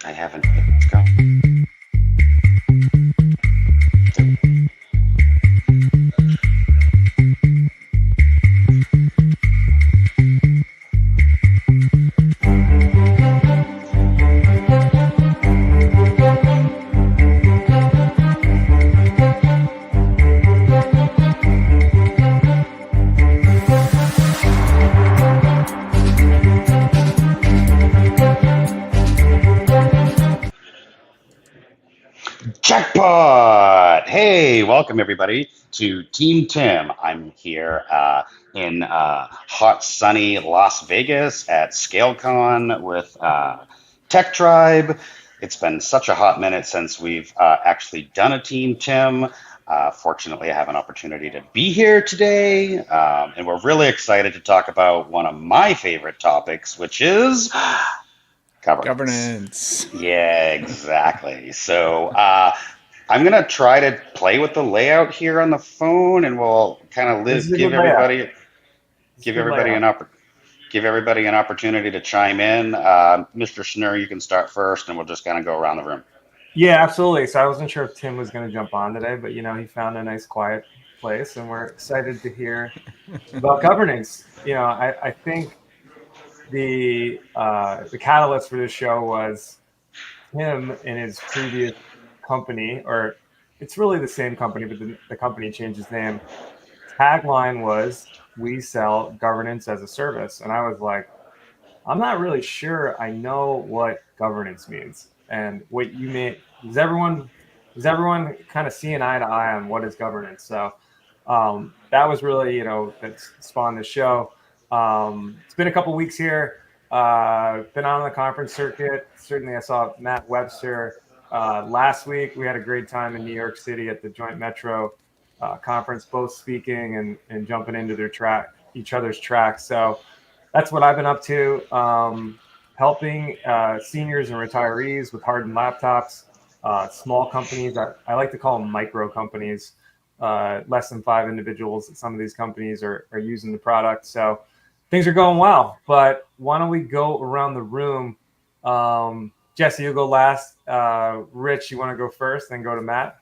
I haven't. Let's go. Jackpot! Hey, welcome everybody to Team Tim. I'm here in hot, sunny Las Vegas at ScaleCon with Tech Tribe. It's been such a hot minute since we've actually done a Team Tim. Fortunately, I have an opportunity to be here today, and we're really excited to talk about one of my favorite topics, which is governance. Yeah, exactly. So I'm gonna try to play with the layout here on the phone, and we'll kind of This is a give good layout. everybody It's a give good everybody layout. give everybody an opportunity to chime in. Mr. Schnur, you can start first, and we'll just kind of go around the room. Yeah, absolutely. So I wasn't sure if Tim was going to jump on today, but he found a nice quiet place, and we're excited to hear about governance. I think the catalyst for this show was him in his previous company, or it's really the same company, but the company changed its name. Tagline was "We sell governance as a service," and I was like, I'm not really sure I know what governance means and what you mean. Is everyone kind of seeing eye to eye on what is governance? So that was really, that spawned the show. It's been a couple weeks here. Been on the conference circuit. Certainly, I saw Matt Webster last week. We had a great time in New York City at the Joint Metro conference, both speaking and jumping into each other's tracks. So that's what I've been up to, helping seniors and retirees with hardened laptops, small companies. I like to call them micro companies, less than 5 individuals. Some of these companies are using the product. So things are going well. But why don't we go around the room? Jesse, you'll go last. Rich, you want to go first, then go to Matt?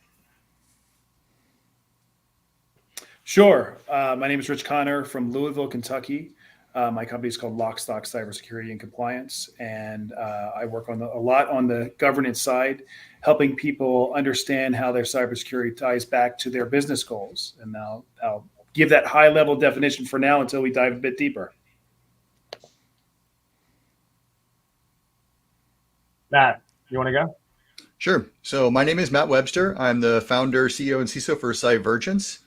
Sure. My name is Rich Connor from Louisville, Kentucky. My company is called Lockstock Cybersecurity and Compliance, and I work a lot on the governance side, helping people understand how their cybersecurity ties back to their business goals. And I'll give that high-level definition for now until we dive a bit deeper. Matt, you want to go? Sure. So my name is Matt Webster. I'm the founder, CEO, and CISO for Cyvergence.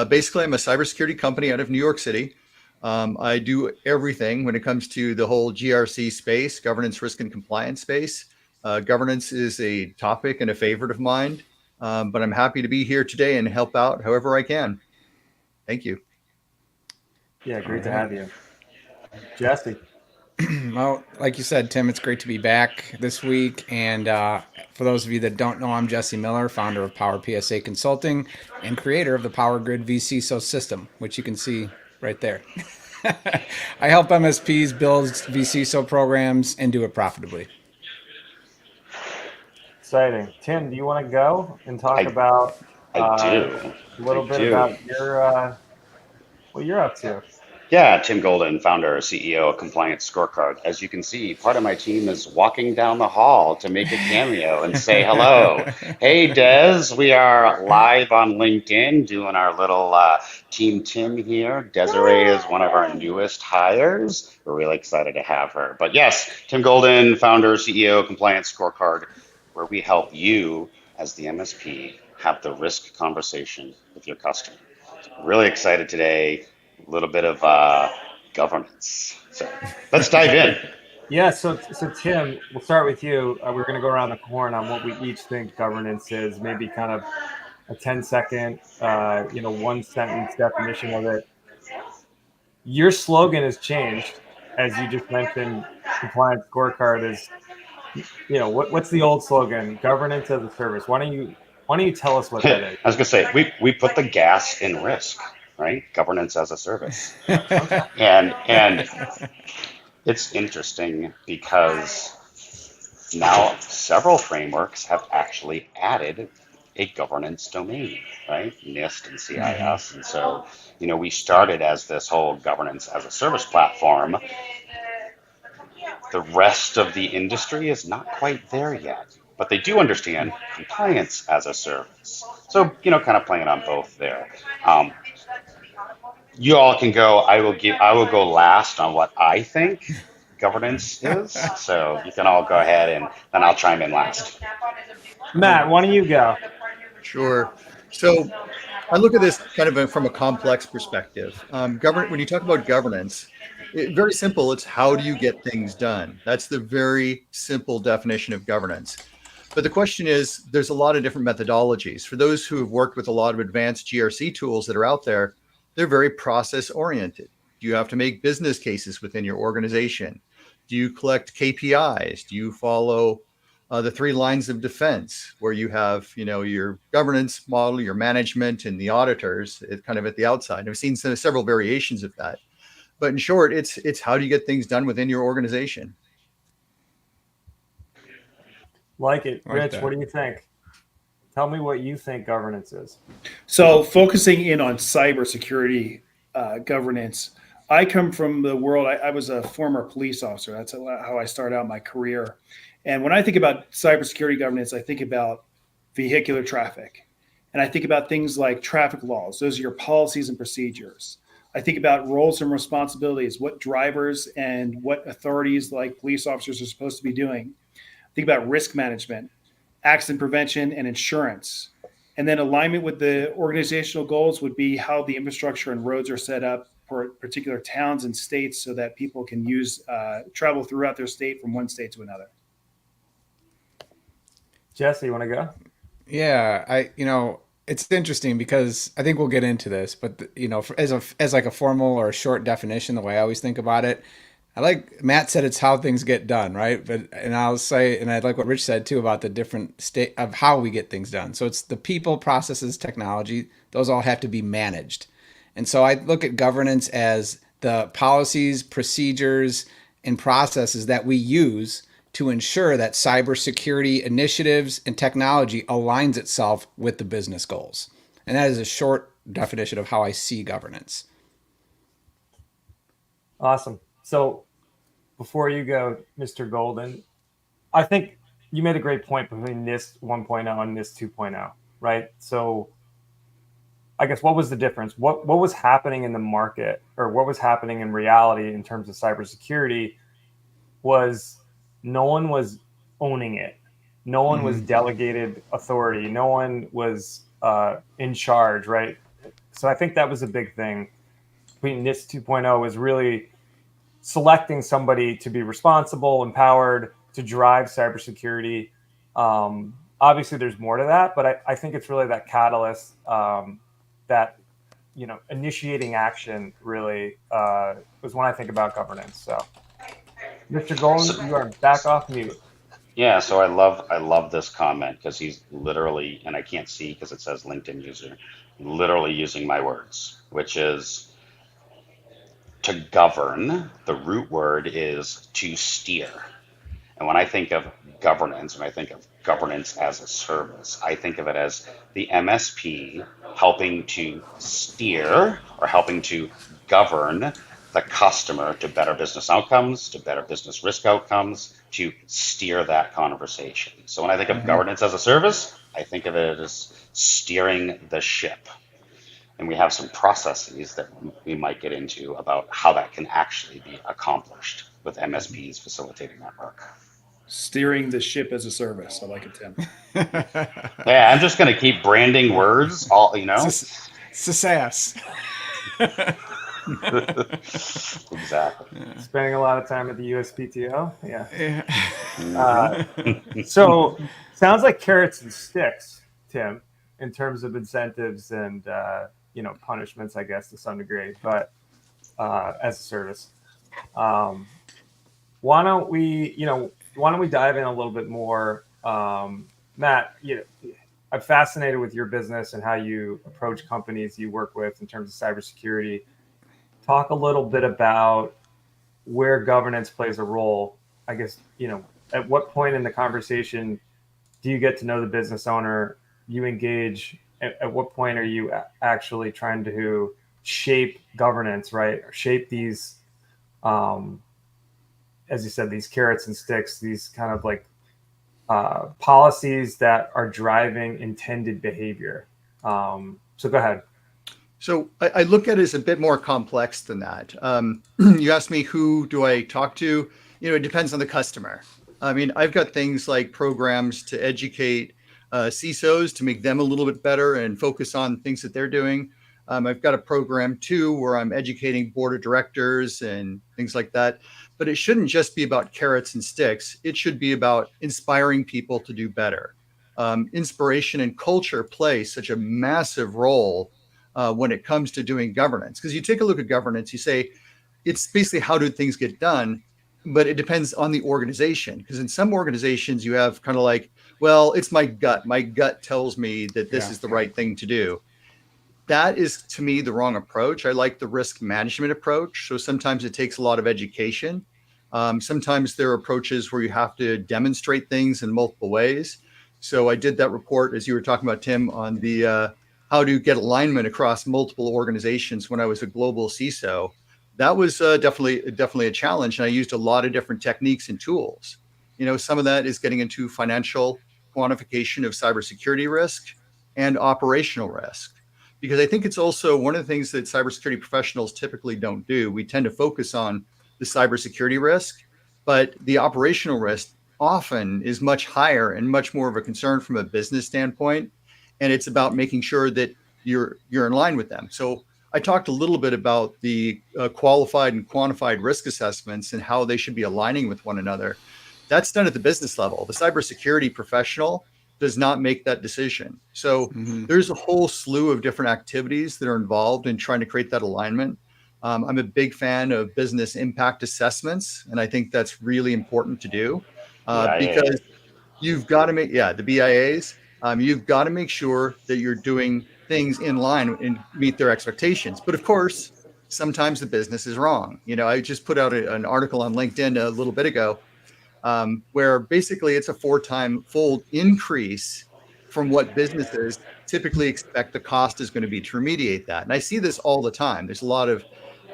Basically, I'm a cybersecurity company out of New York City. I do everything when it comes to the whole GRC space, governance, risk, and compliance space. Governance is a topic and a favorite of mine, but I'm happy to be here today and help out however I can. Thank you. Yeah, great to have you. Jesse. Well, like you said, Tim, it's great to be back this week. And for those of you that don't know, I'm Jesse Miller, founder of Power PSA Consulting and creator of the Power Grid vCISO system, which you can see right there. I help MSPs build vCISO programs and do it profitably. Exciting. Tim, do you want to go and talk I about do. a little I bit do. about what you're up to? Yeah, Tim Golden, founder, CEO of Compliance Scorecard. As you can see, part of my team is walking down the hall to make a cameo and say hello. Hey, Des, we are live on LinkedIn doing our little Team Tim here. Desiree is one of our newest hires. We're really excited to have her. But yes, Tim Golden, founder, CEO, Compliance Scorecard, where we help you as the MSP have the risk conversation with your customer. So really excited today. A little bit of governance. So let's dive in. Yeah, so Tim, we'll start with you. We're going to go around the horn on what we each think governance is, maybe kind of a 10-second, one sentence definition of it. Your slogan has changed, as you just mentioned. Compliance Scorecard is, what's the old slogan? Governance as a service. Why don't you tell us what that I is? was gonna say we put the gas in risk, right? Governance as a service. And it's interesting because now several frameworks have actually added a governance domain, right? NIST and CIS. And so, we started as this whole governance as a service platform. The rest of the industry is not quite there yet, but they do understand compliance as a service. So, kind of playing on both there. Um, you all can go. I will go last on what I think governance is. So you can all go ahead, and then I'll chime in last. Matt, why don't you go? Sure. So I look at this kind of from a complex perspective. When you talk about governance, very simple. It's how do you get things done? That's the very simple definition of governance. But the question is, there's a lot of different methodologies. For those who have worked with a lot of advanced GRC tools that are out there, they're very process oriented. Do you have to make business cases within your organization? Do you collect KPIs? Do you follow the three lines of defense, where you have, your governance model, your management, and the auditors, kind of at the outside? I've seen several variations of that, but in short, it's how do you get things done within your organization? Like it. Like Rich, that. what do you think? Tell me what you think governance is. So focusing in on cybersecurity governance, I come from the world. I was a former police officer. That's how I started out my career. And when I think about cybersecurity governance, I think about vehicular traffic, and I think about things like traffic laws. Those are your policies and procedures. I think about roles and responsibilities, what drivers and what authorities like police officers are supposed to be doing. Think about risk management, accident prevention, and insurance. And then alignment with the organizational goals would be how the infrastructure and roads are set up for particular towns and states so that people can travel throughout their state from one state to another. Jesse, you want to go? Yeah, it's interesting because I think we'll get into this, but as like a formal or a short definition, the way I always think about it, I like Matt said it's how things get done, right? And I'll say, and I like what Rich said too about the different state of how we get things done. So it's the people, processes, technology; those all have to be managed. And so I look at governance as the policies, procedures, and processes that we use to ensure that cybersecurity initiatives and technology aligns itself with the business goals. And that is a short definition of how I see governance. Awesome. So before you go, Mr. Golden, I think you made a great point between NIST 1.0 and NIST 2.0, right? So I guess what was the difference? What was happening in the market, or what was happening in reality in terms of cybersecurity was no one was owning it. No one was delegated authority. No one was in charge, right? So I think that was a big thing. Between NIST 2.0 was really selecting somebody to be responsible, empowered to drive cybersecurity. Obviously, there's more to that, but I think it's really that catalyst, that initiating action really was when I think about governance. So, Mr. Golden, you are back off mute. Yeah, so I love this comment because he's literally, and I can't see because it says LinkedIn user, literally using my words, which is to govern. The root word is to steer. And when I think of governance, when I think of governance as a service, I think of it as the MSP helping to steer or helping to govern the customer to better business outcomes, to better business risk outcomes, to steer that conversation. So when I think of governance as a service, I think of it as steering the ship. And we have some processes that we might get into about how that can actually be accomplished with MSPs facilitating that work. Steering the ship as a service. I like it, Tim. Yeah, I'm just going to keep branding words, all. Success. Exactly. Spending a lot of time at the USPTO. Yeah. Mhm. So sounds like carrots and sticks, Tim, in terms of incentives and punishments, I guess, to some degree, but as a service. Why don't we dive in a little bit more? Matt, I'm fascinated with your business and how you approach companies you work with in terms of cybersecurity. Talk a little bit about where governance plays a role. I guess, at what point in the conversation do you get to know the business owner? You engage. At what point are you actually trying to shape governance, right? Or shape these, um, as you said, these carrots and sticks, these kind of like policies that are driving intended behavior. So go ahead. So I look at it as a bit more complex than that. You asked me who do I talk to? It depends on the customer. I mean, I've got things like programs to educate CISOs to make them a little bit better and focus on things that they're doing. I've got a program too where I'm educating board of directors and things like that. But it shouldn't just be about carrots and sticks. It should be about inspiring people to do better. Inspiration and culture play such a massive role when it comes to doing governance. Because you take a look at governance, you say it's basically how do things get done, but it depends on the organization. Because in some organizations, you have kind of like, well, it's my gut. My gut tells me that this Yeah. is the right thing to do. That is, to me, the wrong approach. I like the risk management approach. So sometimes it takes a lot of education. Sometimes there are approaches where you have to demonstrate things in multiple ways. So I did that report, as you were talking about, Tim, on the how to get alignment across multiple organizations when I was a global CISO. That was definitely a challenge, and I used a lot of different techniques and tools. Some of that is getting into financial quantification of cybersecurity risk and operational risk, because I think it's also one of the things that cybersecurity professionals typically don't do. We tend to focus on the cybersecurity risk, but the operational risk often is much higher and much more of a concern from a business standpoint. And it's about making sure that you're in line with them. So I talked a little bit about the qualified and quantified risk assessments and how they should be aligning with one another. That's done at the business level. The cybersecurity professional does not make that decision. So Mm-hmm. there's a whole slew of different activities that are involved in trying to create that alignment. I'm a big fan of business impact assessments, and I think that's really important to do BIA. because you've got to make, yeah, the BIAs, you've got to make sure that you're doing things in line and meet their expectations. But of course, sometimes the business is wrong. I just put out an article on LinkedIn a little bit ago where basically it's a 4-time fold increase from what businesses typically expect the cost is going to be to remediate that. And I see this all the time. There's a lot of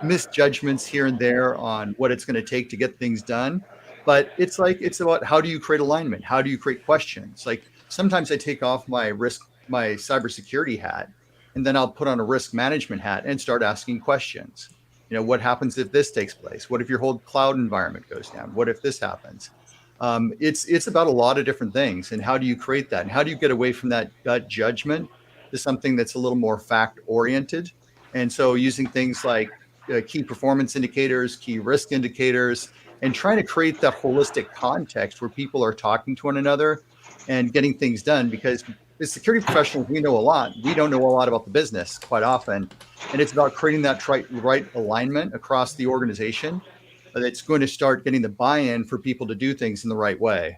misjudgments here and there on what it's going to take to get things done. But it's about how do you create alignment? How do you create questions? Like sometimes I take off my cybersecurity hat, and then I'll put on a risk management hat and start asking questions. What happens if this takes place? What if your whole cloud environment goes down? What if this happens? It's about a lot of different things, and how do you create that? And how do you get away from that gut judgment to something that's a little more fact oriented? And so using things like key performance indicators, key risk indicators, and trying to create that holistic context where people are talking to one another and getting things done. Because as security professionals, we know a lot. We don't know a lot about the business quite often. And it's about creating that right alignment across the organization that's going to start getting the buy-in for people to do things in the right way.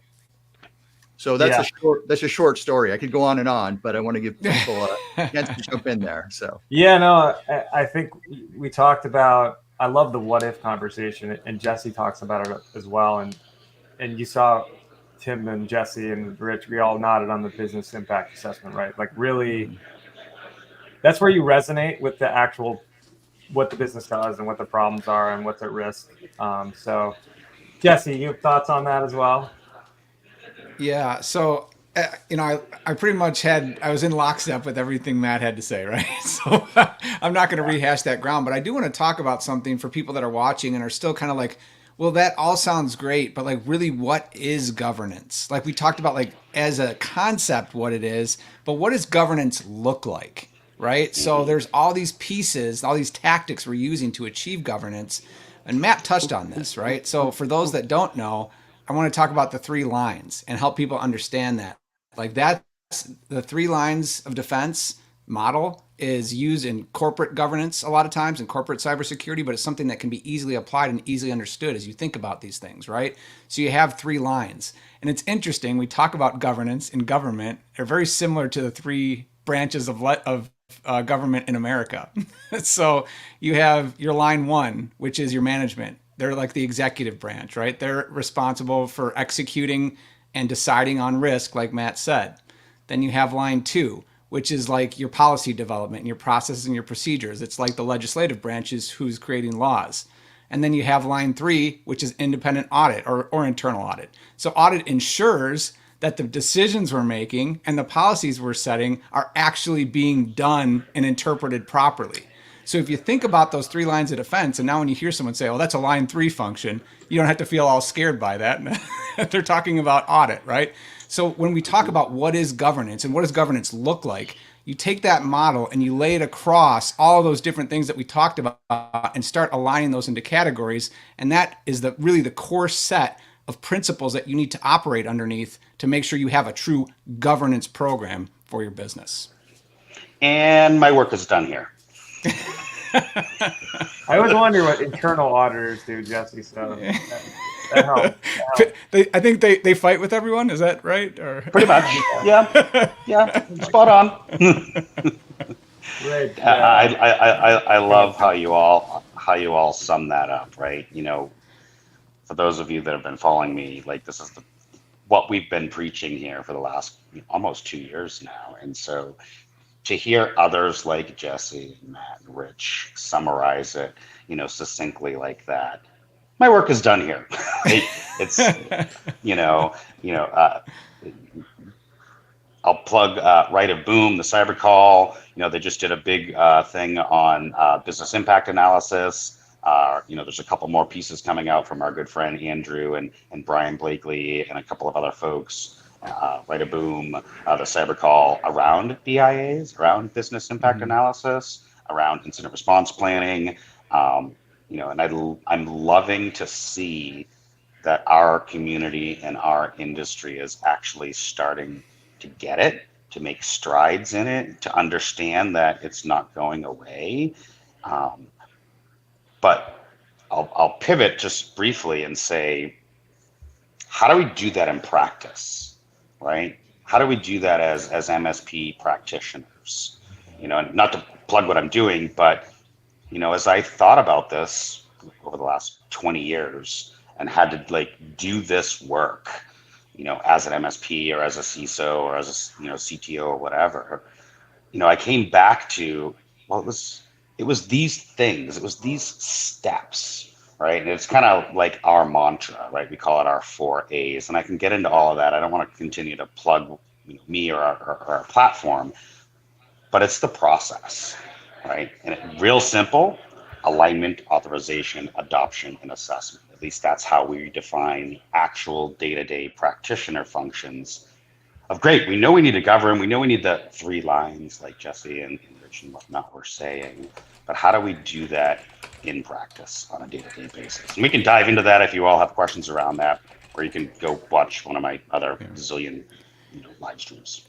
So Yeah. that's a short story. I could go on and on, but I want to give people a chance to jump in there. So Yeah, no, I think we talked about. I love the what if conversation, and Jesse talks about it as well. And you saw Tim and Jesse and Rich. We all nodded on the business impact assessment, right? Like really, that's where you resonate with the actual what the business does and what the problems are and what's at risk. So, Jesse, you have thoughts on that as well? Yeah. So, I pretty much I was in lockstep with everything Matt had to say, right? So I'm not going to rehash that ground, but I do want to talk about something for people that are watching and are still kind of like, well, that all sounds great, but like really what is governance? Like we talked about like as a concept what it is, but what does governance look like? Right? So there's all these pieces, all these tactics we're using to achieve governance. And Matt touched on this, right? So for those that don't know, I want to talk about the 3 lines and help people understand that. Like that's the 3 lines of defense model is used in corporate governance a lot of times in corporate cybersecurity, but it's something that can be easily applied and easily understood as you think about these things, right? So you have 3 lines. And it's interesting, we talk about governance in government are very similar to the 3 branches of government in America. So you have your line 1, which is your management. They're like the executive branch, right? They're responsible for executing and deciding on risk, like Matt said. Then you have line 2, which is like your policy development and your processes and your procedures. It's like the legislative branch is who's creating laws. And then you have line 3, which is independent audit or internal audit. So audit ensures that the decisions we're making and the policies we're setting are actually being done and interpreted properly. So if you think about those 3 lines of defense, and now when you hear someone say, "Oh, that's a line 3 function," you don't have to feel all scared by that. They're talking about audit, right? So when we talk about what is governance and what does governance look like, you take that model and you lay it across all those different things that we talked about and start aligning those into categories. And that is really the core set of principles that you need to operate underneath to make sure you have a true governance program for your business. And my work is done here. I always wonder what internal auditors do, Jesse. So that helps. I think they fight with everyone. Is that right? Or Pretty much. Yeah. Spot on. Right. I love how you all sum that up, right? For those of you that have been following me, like this is what we've been preaching here for the last almost 2 years now, and so to hear others like Jesse, Matt, and Rich summarize it, succinctly like that, my work is done here. It's I'll plug Right of Boom, the cyber call. They just did a big thing on business impact analysis. There's a couple more pieces coming out from our good friend Andrew and Brian Blakely and a couple of other folks. Right of Boom, the cyber call around BIAs, around business impact analysis, around incident response planning. And I'm loving to see that our community and our industry is actually starting to get it, to make strides in it, to understand that it's not going away. But I'll pivot just briefly and say, how do we do that in practice, right? How do we do that as MSP practitioners? Not to plug what I'm doing, but as I thought about this over the last 20 years and had to do this work, as an MSP or as a CISO or as a CTO or whatever, I came back to, well, it was these things, it was these steps, right? And it's kind of like our mantra, right? We call it our 4 A's, and I can get into all of that. I don't want to continue to plug me or our platform, but it's the process, right? And real simple: alignment, authorization, adoption, and assessment. At least that's how we define actual day-to-day practitioner functions of, great, we know we need to govern, we know we need the 3 lines like Jesse and Rich and whatnot were saying, but how do we do that in practice on a day-to-day basis? And we can dive into that if you all have questions around that, or you can go watch one of my other zillion live streams.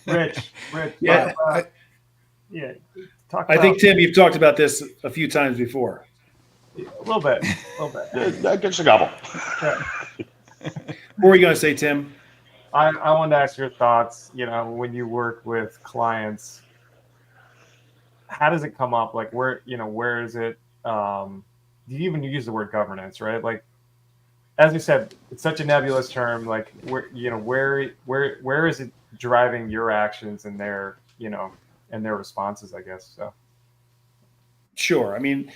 Rich. Yeah. I think, Tim, you've talked about this a few times before. A little bit. Just a gobble. What were you going to say, Tim? I wanted to ask your thoughts. When you work with clients, how does it come up? Like, where is it? Do you even use the word governance, right? Like, as you said, it's such a nebulous term. Like, where is it driving your actions and their responses, I guess. So. Sure. I mean,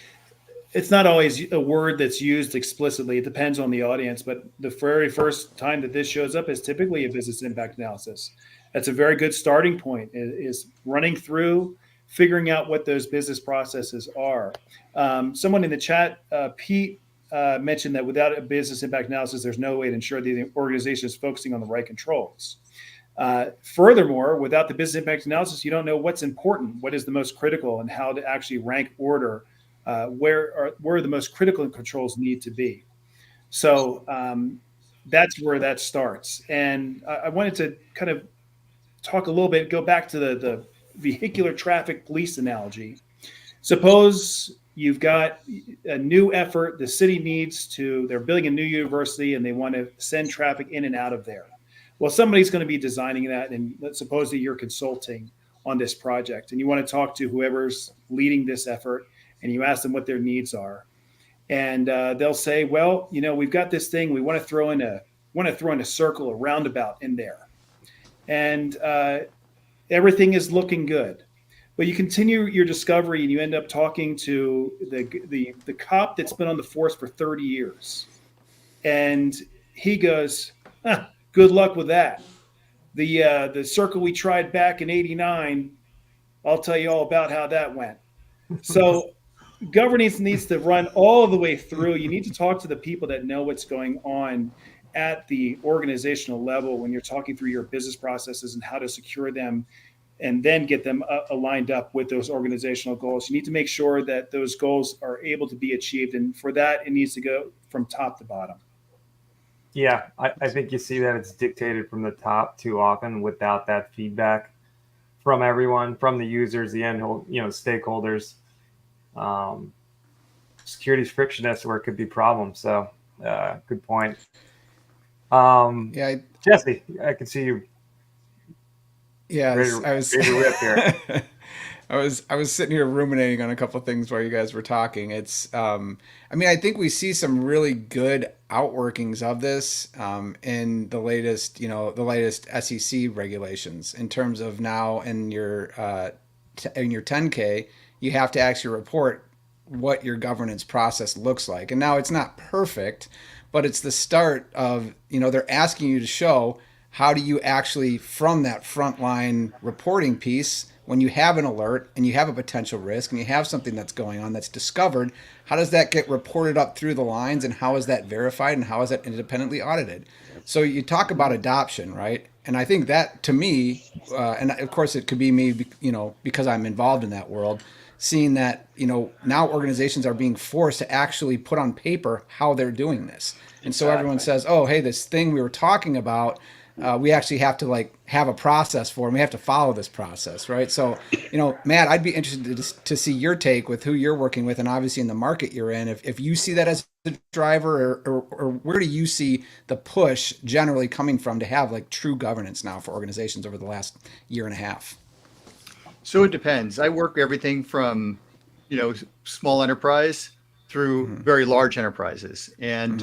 it's not always a word that's used explicitly. It depends on the audience, but the very first time that this shows up is typically a business impact analysis. That's a very good starting point, is running through, figuring out what those business processes are. Someone in the chat, Pete, mentioned that without a business impact analysis, there's no way to ensure the organization is focusing on the right controls. Furthermore, without the business impact analysis, you don't know what's important, what is the most critical, and how to actually rank order where the most critical controls need to be. So that's where that starts. And I wanted to kind of talk a little bit, go back to the vehicular traffic police analogy. Suppose you've got a new effort, the city they're building a new university and they want to send traffic in and out of there. Well, somebody's going to be designing that, and let's suppose that you're consulting on this project and you want to talk to whoever's leading this effort, and you ask them what their needs are. and they'll say, well, we've got this thing. We want to throw in a circle, a roundabout in there, and everything is looking good. But you continue your discovery, and you end up talking to the cop that's been on the force for 30 years, and he goes, "Good luck with that. The circle we tried back in '89, I'll tell you all about how that went." So governance needs to run all the way through. You need to talk to the people that know what's going on at the organizational level when you're talking through your business processes and how to secure them and then get them aligned up with those organizational goals. You need to make sure that those goals are able to be achieved. And for that, it needs to go from top to bottom. Yeah, I think you see that it's dictated from the top too often without that feedback from everyone, from the users, the end, stakeholders. Security's frictionless where it could be problems. So, good point. Yeah, Jesse, I can see you. Yeah, I was ready to rip here. I was sitting here ruminating on a couple of things while you guys were talking. It's I think we see some really good outworkings of this in the latest SEC regulations in terms of now in your 10K you have to actually report what your governance process looks like. And now it's not perfect, but it's the start of, they're asking you to show how do you actually, from that frontline reporting piece, when you have an alert and you have a potential risk and you have something that's going on that's discovered, how does that get reported up through the lines and how is that verified and how is that independently audited? So you talk about adoption, right? And I think that to me, and of course it could be me, because I'm involved in that world, seeing that, now organizations are being forced to actually put on paper how they're doing this. And so everyone says, oh, hey, this thing we were talking about, we actually have to have a process for, and we have to follow this process, right? So, Matt, I'd be interested to see your take with who you're working with, and obviously in the market you're in. If you see that as a driver, or where do you see the push generally coming from to have true governance now for organizations over the last year and a half? So it depends. I work everything from, small enterprise through very large enterprises. And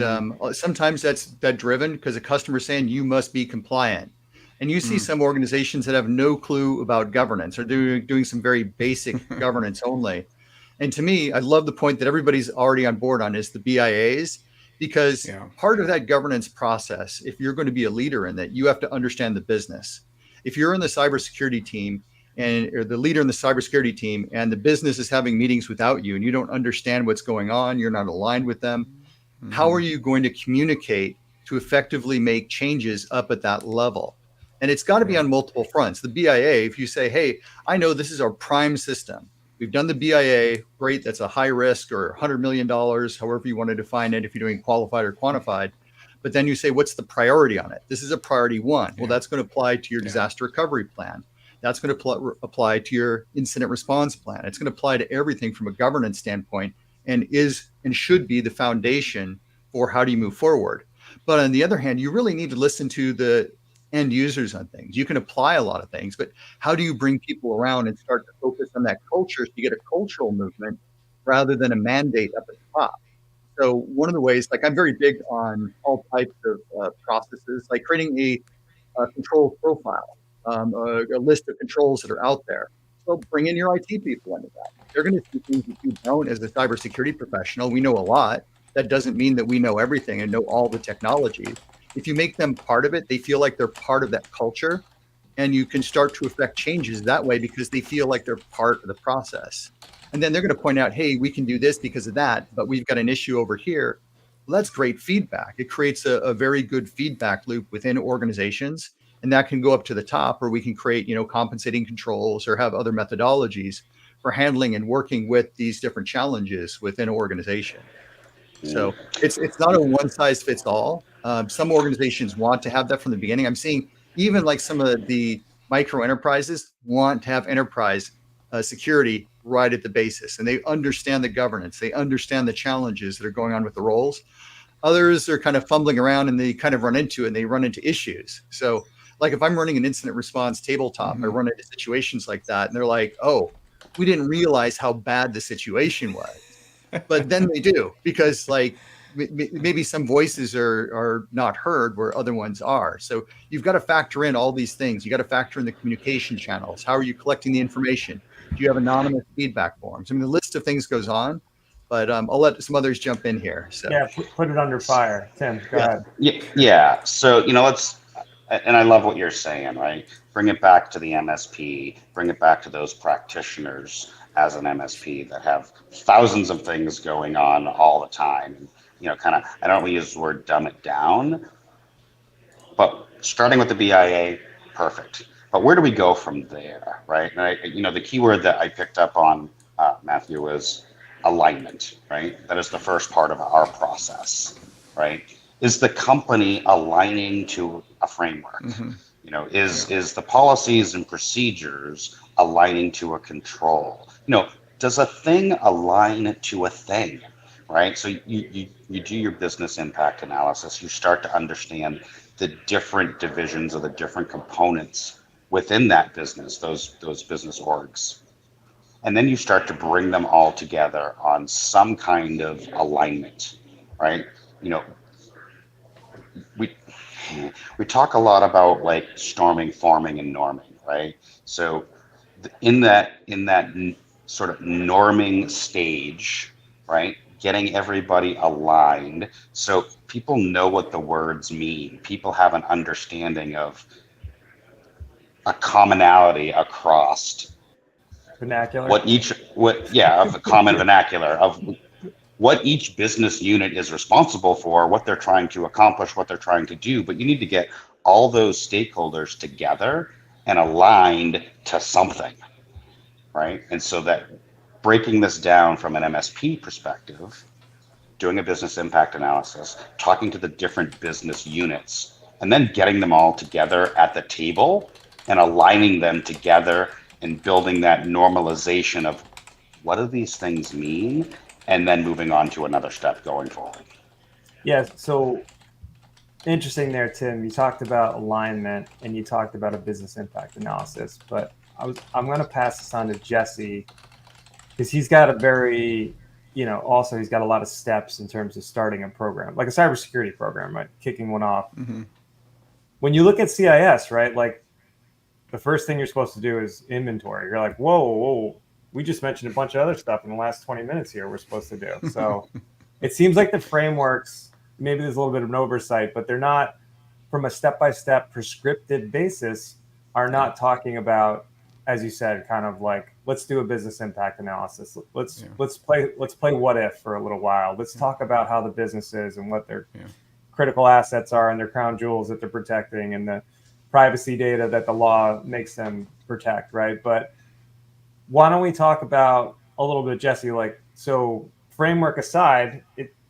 sometimes that's driven because a customer's saying you must be compliant. And you see some organizations that have no clue about governance or doing some very basic governance only. And to me, I love the point that everybody's already on board on is the BIAs, because part of that governance process, if you're going to be a leader in that, you have to understand the business. If you're in the cybersecurity team or the leader in the cybersecurity team and the business is having meetings without you and you don't understand what's going on, you're not aligned with them, how are you going to communicate to effectively make changes up at that level? And it's got to be on multiple fronts. The BIA, if you say, hey, I know this is our prime system. We've done the BIA, great, that's a high risk or $100 million, however you want to define it, if you're doing qualified or quantified. But then you say, what's the priority on it? This is a priority one. Well, that's going to apply to your disaster recovery plan. That's going to apply to your incident response plan. It's going to apply to everything from a governance standpoint and should be the foundation for how do you move forward. But on the other hand, you really need to listen to the end users on things. You can apply a lot of things, but how do you bring people around and start to focus on that culture so you get a cultural movement rather than a mandate up at the top? So one of the ways, I'm very big on all types of processes, like creating a control profile, a list of controls that are out there. So bring in your IT people into that. They're going to see things that you don't as a cybersecurity professional. We know a lot. That doesn't mean that we know everything and know all the technologies. If you make them part of it, they feel like they're part of that culture, and you can start to affect changes that way because they feel like they're part of the process. And then they're going to point out, hey, we can do this because of that, but we've got an issue over here. Well, that's great feedback. It creates a very good feedback loop within organizations. And that can go up to the top, or we can create, compensating controls or have other methodologies for handling and working with these different challenges within an organization. So it's not a one size fits all. Some organizations want to have that from the beginning. I'm seeing even some of the micro enterprises want to have enterprise security right at the basis, and they understand the governance. They understand the challenges that are going on with the roles. Others are kind of fumbling around and they kind of run into issues. So if I'm running an incident response tabletop, I run into situations like that and they're like, oh, we didn't realize how bad the situation was. but then they do, because like maybe some voices are not heard where other ones are. So you've got to factor in all these things. You got to factor in the communication channels. How are you collecting the information? Do you have anonymous feedback forms? I mean, the list of things goes on, but I'll let some others jump in here. So Yeah, put it under fire. Tim, go yeah. ahead. Yeah. So, let's, and I love what you're saying, right? Bring it back to the MSP, bring it back to those practitioners as an MSP that have thousands of things going on all the time. And, kind of, I don't want to use the word dumb it down, but starting with the BIA, perfect. But where do we go from there, right? And the keyword that I picked up on, Matthew, was alignment, right? That is the first part of our process, right? Is the company aligning to a framework? Mm-hmm. Is the policies and procedures aligning to a control? Does a thing align to a thing, right? So you do your business impact analysis. You start to understand the different divisions or the different components within that business, those business orgs. And then you start to bring them all together on some kind of alignment, right? We we talk a lot about like storming, forming, and norming, right? So in that sort of norming stage, right? Getting everybody aligned so people know what the words mean. People have an understanding of a commonality across Vernacular. of a common vernacular of what each business unit is responsible for, what they're trying to accomplish, what they're trying to do. But you need to get all those stakeholders together and aligned to something, right? And so that breaking this down from an MSP perspective, doing a business impact analysis, talking to the different business units, and then getting them all together at the table and aligning them together and building that normalization of what do these things mean, and then moving on to another step going forward. Yeah, so interesting there, Tim. You talked about alignment and you talked about a business impact analysis, but I'm going to pass this on to Jesse because he's got a very, also he's got a lot of steps in terms of starting a program, like a cybersecurity program, right? Kicking one off. Mm-hmm. When you look at CIS, right, like the first thing you're supposed to do is inventory. You're like, whoa, we just mentioned a bunch of other stuff in the last 20 minutes here we're supposed to do. So it seems like the frameworks, maybe there's a little bit of an oversight, but they're not, from a step-by-step prescriptive basis, are not talking about, as you said, kind of like, let's do a business impact analysis. Let's play what if for a little while. Let's talk about how the business is and what their critical assets are and their crown jewels that they're protecting and the privacy data that the law makes them protect, right? But why don't we talk about a little bit, Jesse, like, so framework aside,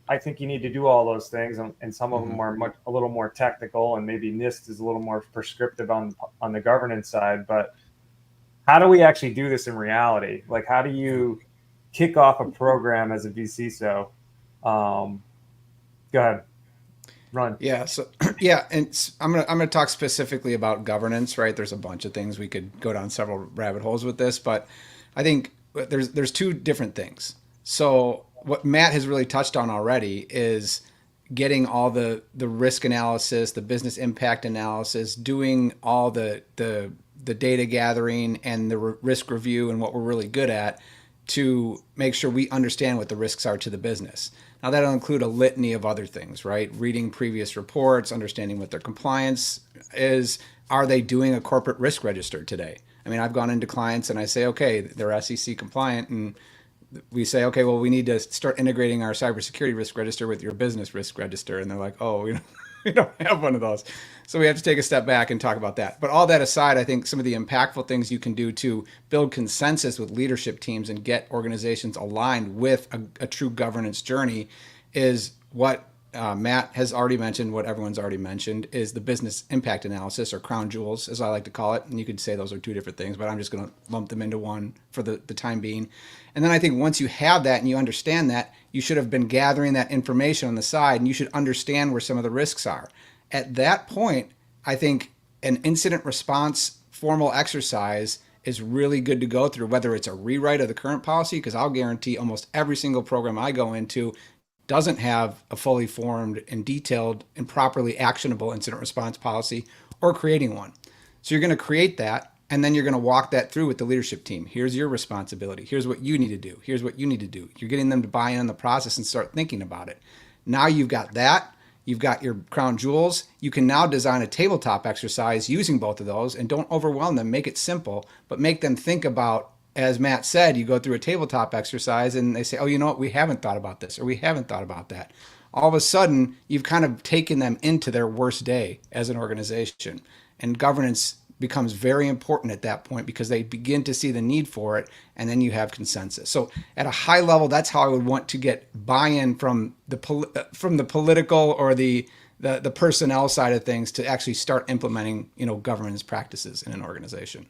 I think you need to do all those things, and some of them are a little more technical, and maybe NIST is a little more prescriptive on the governance side. But how do we actually do this in reality? Like, how do you kick off a program as a VCSO? Go ahead, run. Yeah. So and I'm gonna talk specifically about governance, right? There's a bunch of things we could go down several rabbit holes with this, but I think there's two different things. So what Matt has really touched on already is getting all the risk analysis, the business impact analysis, doing all the data gathering and the risk review and what we're really good at to make sure we understand what the risks are to the business. Now that'll include a litany of other things, right? Reading previous reports, understanding what their compliance is. Are they doing a corporate risk register today? I mean, I've gone into clients and I say, okay, they're SEC compliant, and we say, okay, well, we need to start integrating our cybersecurity risk register with your business risk register. And they're like, oh, we don't have one of those. So we have to take a step back and talk about that. But all that aside, I think some of the impactful things you can do to build consensus with leadership teams and get organizations aligned with a true governance journey is what Matt has already mentioned, what everyone's already mentioned, is the business impact analysis, or crown jewels, as I like to call it. And you could say those are two different things, but I'm just going to lump them into one for the time being. And then I think once you have that and you understand that, you should have been gathering that information on the side, and you should understand where some of the risks are. At that point, I think an incident response formal exercise is really good to go through, whether it's a rewrite of the current policy, because I'll guarantee almost every single program I go into doesn't have a fully formed and detailed and properly actionable incident response policy, or creating one. So you're going to create that, and then you're going to walk that through with the leadership team. Here's your responsibility. Here's what you need to do. Here's what you need to do. You're getting them to buy in on the process and start thinking about it. Now you've got that. You've got your crown jewels. You can now design a tabletop exercise using both of those, and don't overwhelm them. Make it simple, but make them think about, as Matt said, you go through a tabletop exercise and they say, oh, you know what? We haven't thought about this, or we haven't thought about that. All of a sudden, you've kind of taken them into their worst day as an organization. And governance becomes very important at that point, because they begin to see the need for it, and then you have consensus. So at a high level, that's how I would want to get buy-in from the political or the personnel side of things to actually start implementing, governance practices in an organization.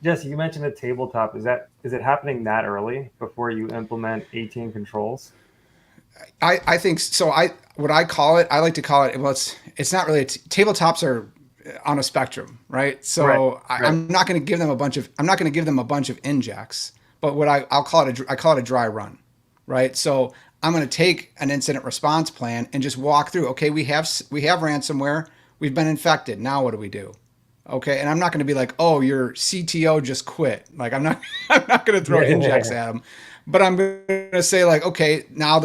Jesse, you mentioned a tabletop. Is it happening that early before you implement 18 controls? I think so. I like to call it. Well, it's not really. Tabletops are on a spectrum, right? So right. I'm not going to give them a bunch of injects, but I call it a dry run, right? So I'm going to take an incident response plan and just walk through. Okay, we have ransomware. We've been infected. Now what do we do? Okay, and I'm not going to be like, oh, your CTO just quit. Like I'm not going to throw injects at them, but I'm going to say like, okay, now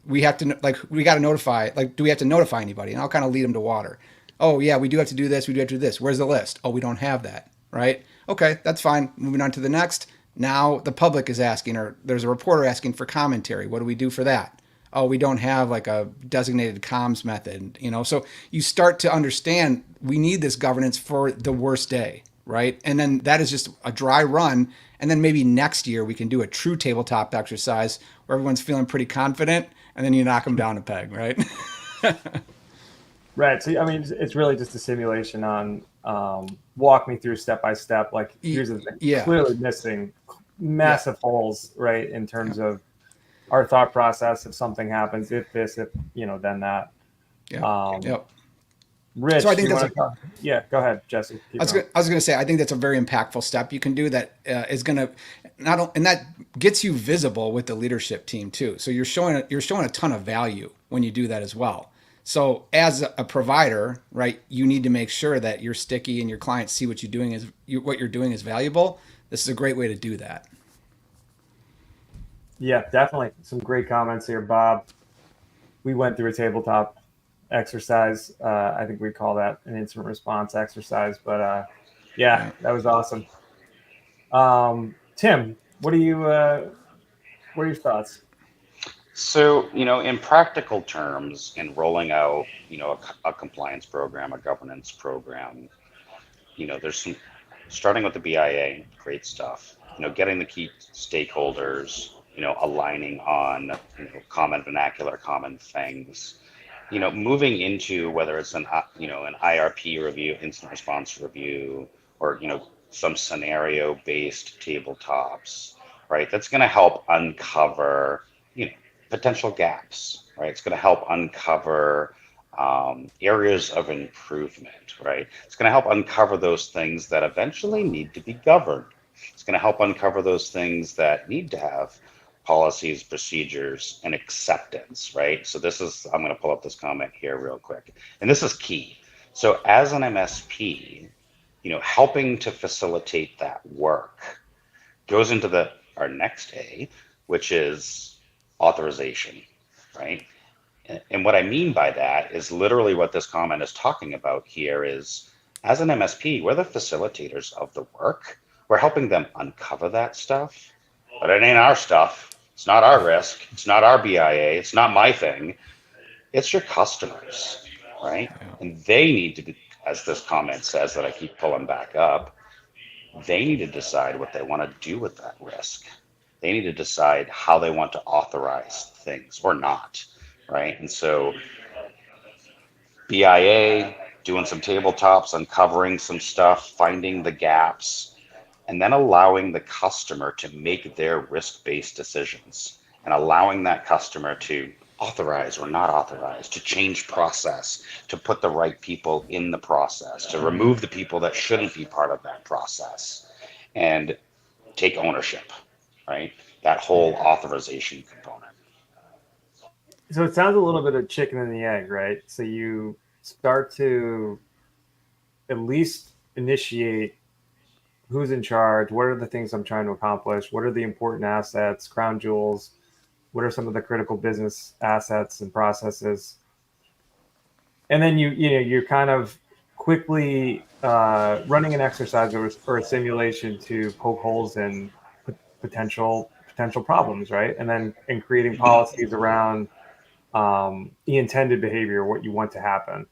we have to, like, we got to notify. Like, do we have to notify anybody? And I'll kind of lead them to water. Oh yeah, we do have to do this. We do have to do this. Where's the list? Oh, we don't have that. Right? Okay, that's fine. Moving on to the next. Now the public is asking, or there's a reporter asking for commentary. What do we do for that? Oh, we don't have like a designated comms method, So you start to understand we need this governance for the worst day, right? And then that is just a dry run. And then maybe next year we can do a true tabletop exercise where everyone's feeling pretty confident, and then you knock them down a peg, right? Right. So, I mean, it's really just a simulation on walk me through step by step. Like, here's the thing. Yeah. Clearly missing massive holes, right, in terms of our thought process. If something happens, if this, if, then that. Yeah. Yep. Rich, so I think go ahead, Jesse. I was going to say, I think that's a very impactful step you can do that is going to and that gets you visible with the leadership team too. So you're showing a ton of value when you do that as well. So as a provider, right, you need to make sure that you're sticky and your clients see what what you're doing is valuable. This is a great way to do that. Yeah, definitely. Some great comments here, Bob. We went through a tabletop exercise. I think we call that an incident response exercise, but yeah, that was awesome. Tim, what are your thoughts? So, in practical terms, in rolling out, a compliance program, a governance program, there's some, starting with the BIA, great stuff, getting the key stakeholders, aligning on, common vernacular, common things, moving into whether it's an IRP review, incident response review, or, some scenario-based tabletops, right? That's going to help uncover, potential gaps, right? It's going to help uncover areas of improvement, right? It's going to help uncover those things that eventually need to be governed. It's going to help uncover those things that need to have policies, procedures, and acceptance, right? So I'm going to pull up this comment here real quick. And this is key. So as an MSP, helping to facilitate that work goes into our next A, which is authorization, right? And what I mean by that is literally what this comment is talking about here is, as an MSP, we're the facilitators of the work. We're helping them uncover that stuff, but it ain't our stuff. It's not our risk. It's not our BIA. It's not my thing. It's your customers, right? And they need to be, as this comment says that I keep pulling back up, they need to decide what they want to do with that risk. They need to decide how they want to authorize things or not, right? And so BIA, doing some tabletops, uncovering some stuff, finding the gaps, and then allowing the customer to make their risk-based decisions and allowing that customer to authorize or not authorize, to change process, to put the right people in the process, to remove the people that shouldn't be part of that process, and take ownership, right? That whole authorization component. So it sounds a little bit of chicken and the egg, right? So you start to at least initiate who's in charge, what are the things I'm trying to accomplish, what are the important assets, crown jewels, what are some of the critical business assets and processes, and then you're kind of quickly running an exercise or a simulation to poke holes in potential problems, right? And then creating policies around the intended behavior, what you want to happen.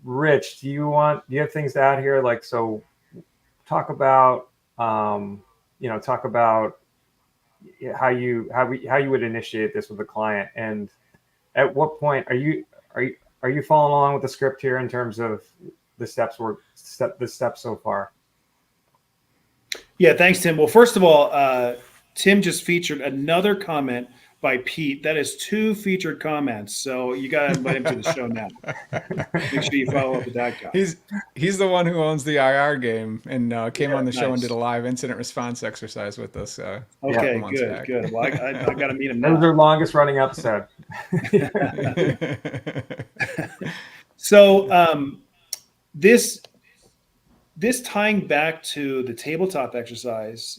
Rich, do you have things to add here? Like, so talk about, talk about how you would initiate this with a client, and at what point are you following along with the script here in terms of the steps so far? Yeah, thanks, Tim. Well, first of all, Tim just featured another comment by Pete. That is 2 featured comments. So you got to invite him to the show now. Make sure you follow up with that guy. He's the one who owns the IR game and came on the show and nice. did a live incident response exercise with us. Okay, good. Well, I got to meet him That was now. their longest running episode. So this tying back to the tabletop exercise,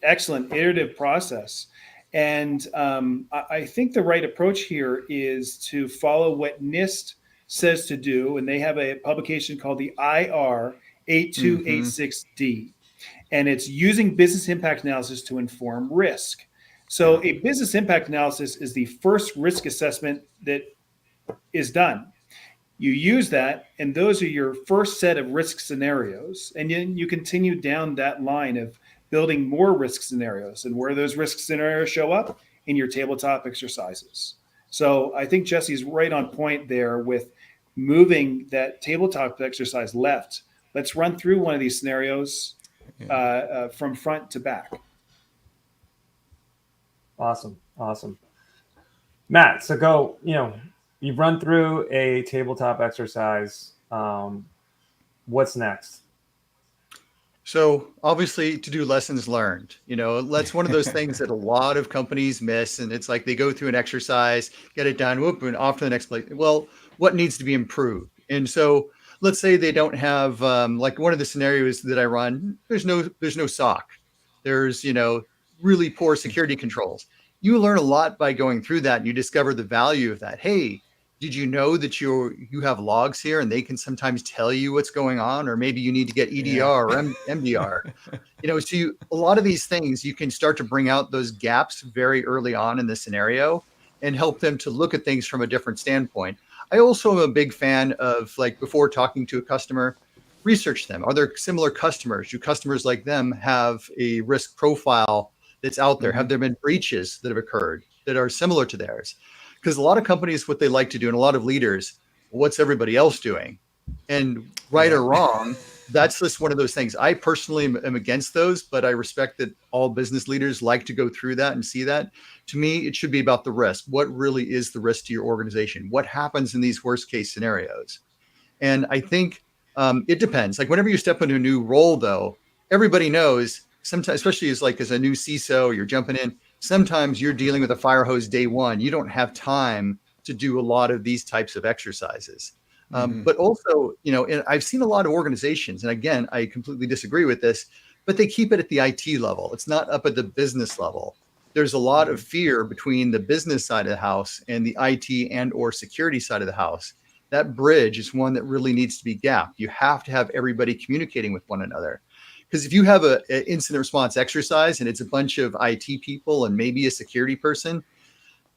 excellent iterative process. And I think the right approach here is to follow what NIST says to do. And they have a publication called the IR 8286D. And it's using business impact analysis to inform risk. So a business impact analysis is the first risk assessment that is done. You use that, and those are your first set of risk scenarios. And then you continue down that line of building more risk scenarios. And where those risk scenarios show up? In your tabletop exercises. So I think Jesse's right on point there with moving that tabletop exercise left. Let's run through one of these scenarios from front to back. Awesome. Matt, so go, you've run through a tabletop exercise. What's next? So obviously to do lessons learned, that's one of those things that a lot of companies miss. And it's like they go through an exercise, get it done, whoop, and off to the next place. Well, what needs to be improved? And so let's say they don't have, like one of the scenarios that I run, there's no SOC. There's, really poor security controls. You learn a lot by going through that, and you discover the value of that. Hey, did you know that you have logs here and they can sometimes tell you what's going on, or maybe you need to get EDR or MDR, so a lot of these things, you can start to bring out those gaps very early on in the scenario and help them to look at things from a different standpoint. I also am a big fan of, like, before talking to a customer, research them. Are there similar customers? Do customers like them have a risk profile that's out there? Have there been breaches that have occurred that are similar to theirs? Because a lot of companies, what they like to do, and a lot of leaders, what's everybody else doing? And right or wrong, that's just one of those things. I personally am against those, but I respect that all business leaders like to go through that and see that. To me, it should be about the risk. What really is the risk to your organization? What happens in these worst case scenarios? And I think it depends. Like whenever you step into a new role, though, everybody knows sometimes, especially as a new CISO, you're jumping in. Sometimes you're dealing with a fire hose day one. You don't have time to do a lot of these types of exercises. But also, and I've seen a lot of organizations, and again, I completely disagree with this, but they keep it at the IT level. It's not up at the business level. There's a lot of fear between the business side of the house and the IT and or security side of the house. That bridge is one that really needs to be gapped. You have to have everybody communicating with one another. Because if you have an incident response exercise and it's a bunch of IT people and maybe a security person,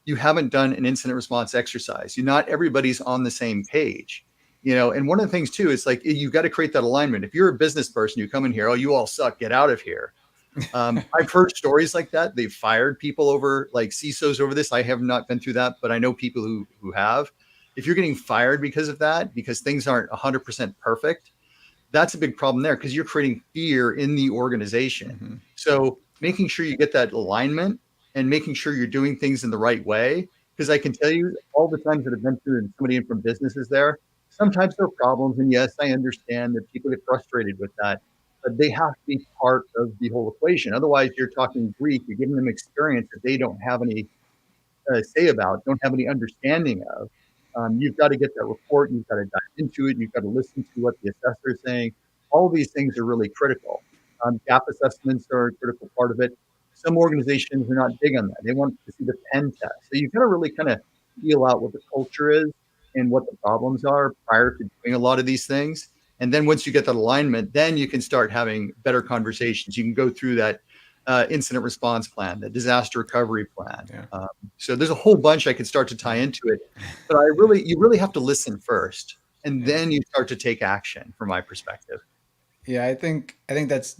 you haven't done an incident response exercise. Not everybody's on the same page. And one of the things too is like you've got to create that alignment. If you're a business person, you come in here, oh, you all suck, get out of here. I've heard stories like that. They've fired people over, like CISOs over this. I have not been through that, but I know people who have. If you're getting fired because of that, because things aren't 100% perfect, that's a big problem there because you're creating fear in the organization. So making sure you get that alignment and making sure you're doing things in the right way because I can tell you all the times that I've been through and somebody from business is there, sometimes there are problems. And yes, I understand that people get frustrated with that, but they have to be part of the whole equation. Otherwise, you're talking Greek, you're giving them experience that they don't have any say about, don't have any understanding of. You've got to get that report. You've got to dive into it. You've got to listen to what the assessor is saying. All these things are really critical. Gap assessments are a critical part of it. Some organizations are not big on that. They want to see the pen test. So you've got to really kind of feel out what the culture is and what the problems are prior to doing a lot of these things. And then once you get that alignment, then you can start having better conversations. You can go through that incident response plan, the disaster recovery plan. Yeah. So there's a whole bunch I could start to tie into it, but you really have to listen first, and then you start to take action. From my perspective. Yeah, I think that's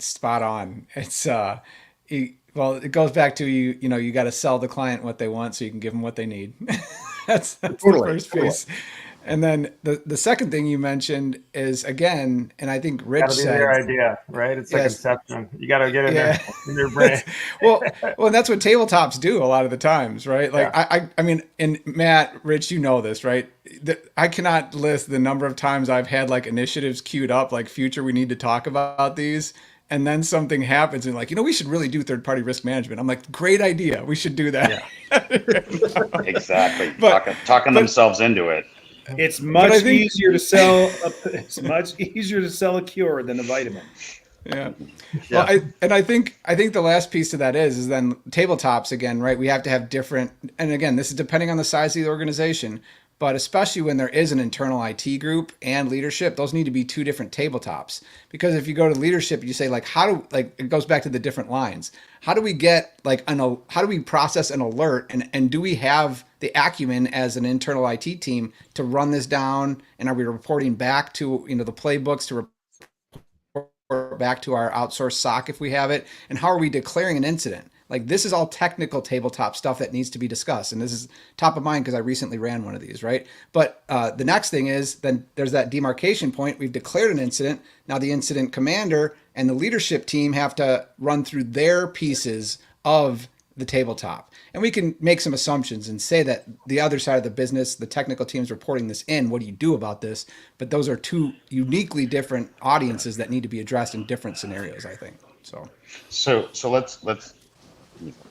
spot on. It's well, it goes back to you got to sell the client what they want so you can give them what they need. That's Totally, the first piece. And then the second thing you mentioned is, again, and I think Rich Gotta be said, their idea, right? It's like yes, Inception. You got to get in yeah. their brain. well, and that's what tabletops do a lot of the times, right? Like Yeah. I mean, and Matt, Rich, you know this, right? I cannot list the number of times I've had like initiatives queued up, like future, we need to talk about these. And then something happens and like, we should really do third party risk management. I'm like, great idea. We should do that. Yeah. Exactly. But- Talking themselves into it. It's much think- easier to sell. It's much easier to sell a cure than a vitamin. Yeah. Yeah. Well, I think the last piece to that is then tabletops again, right? We have to have different, and again, this is depending on the size of the organization, but especially when there is an internal IT group and leadership, those need to be two different tabletops. Because if you go to leadership, you say it goes back to the different lines. How do we get how do we process an alert, and do we have the acumen as an internal IT team to run this down? And are we reporting back to the playbooks to report back to our outsourced SOC if we have it? And how are we declaring an incident? Like, this is all technical tabletop stuff that needs to be discussed. And this is top of mind because I recently ran one of these, right? But the next thing is then there's that demarcation point. We've declared an incident. Now the incident commander and the leadership team have to run through their pieces of the tabletop. And we can make some assumptions and say that the other side of the business, the technical team's reporting this in. What do you do about this? But those are two uniquely different audiences that need to be addressed in different scenarios, I think. So let's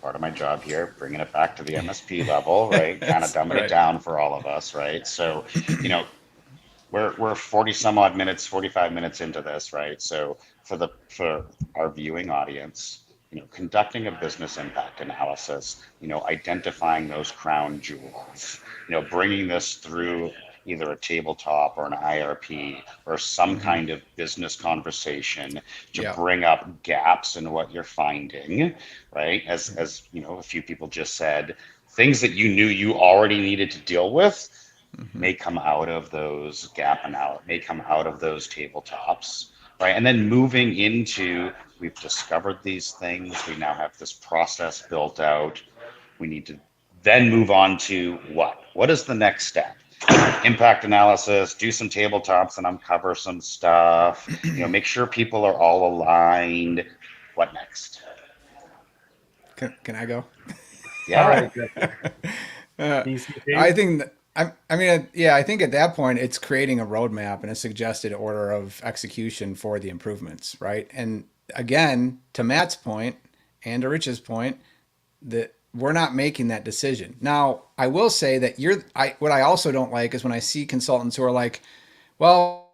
part of my job here, bringing it back to the MSP level, right? Kind of dumbing it down for all of us, right? So, we're 40 some odd minutes, 45 minutes into this, right? So for our viewing audience, conducting a business impact analysis, identifying those crown jewels, bringing this through either a tabletop or an IRP or some kind of business conversation to bring up gaps in what you're finding, right? As a few people just said, things that you knew you already needed to deal with may come out of those gap analysis, may come out of those tabletops, right? And then moving into, we've discovered these things, we now have this process built out, we need to then move on to what? What is the next step? Impact analysis, do some tabletops and uncover some stuff, make sure people are all aligned. What next? Can I go? Yeah. All right. I think I think at that point it's creating a roadmap and a suggested order of execution for the improvements, right? And again, to Matt's point and to Rich's point, that we're not making that decision. Now, I will say that what I also don't like is when I see consultants who are like, well,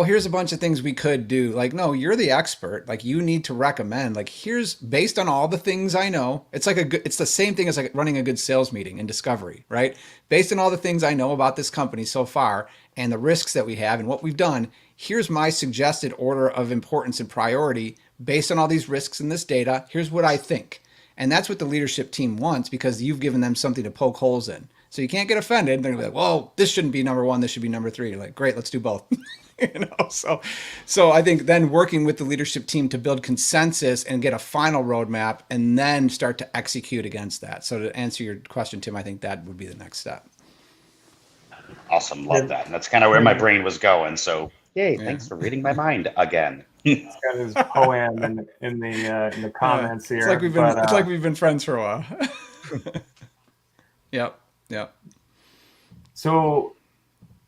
here's a bunch of things we could do. Like, no, you're the expert. Like, you need to recommend, like, here's based on all the things I know. It's like it's the same thing as like running a good sales meeting in discovery, right? Based on all the things I know about this company so far and the risks that we have and what we've done, here's my suggested order of importance and priority based on all these risks and this data. Here's what I think. And that's what the leadership team wants because you've given them something to poke holes in. So you can't get offended. They're gonna be like, well, this shouldn't be number one. This should be number three. You're like, great, let's do both. So I think then working with the leadership team to build consensus and get a final roadmap and then start to execute against that. So to answer your question, Tim, I think that would be the next step. Awesome. Love that. And that's kind of where my brain was going. So yay, thanks for reading my mind again. It's got his poem in the comments here. It's like we've been friends for a while. Yep. Yeah. So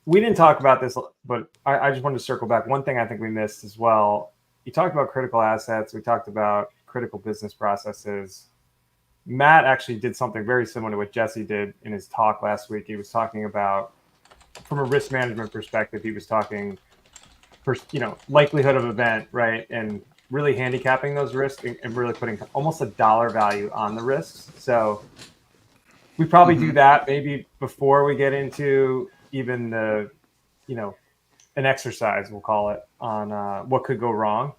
we didn't talk about this, but I just wanted to circle back. One thing I think we missed as well. You talked about critical assets. We talked about critical business processes. Matt actually did something very similar to what Jesse did in his talk last week. He was talking about, from a risk management perspective, he was talking, likelihood of event, right? And really handicapping those risks and really putting almost a dollar value on the risks. So we probably do that maybe before we get into even the, an exercise, we'll call it, on what could go wrong.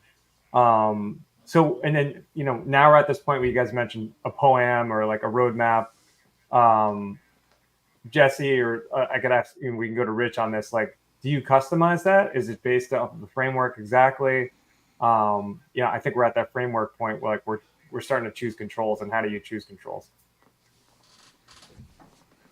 So, and then, now we're at this point where you guys mentioned a poem or like a roadmap. Jesse, or I could ask, we can go to Rich on this. Like, do you customize that? Is it based off of the framework exactly? I think we're at that framework point where like we're starting to choose controls. And how do you choose controls?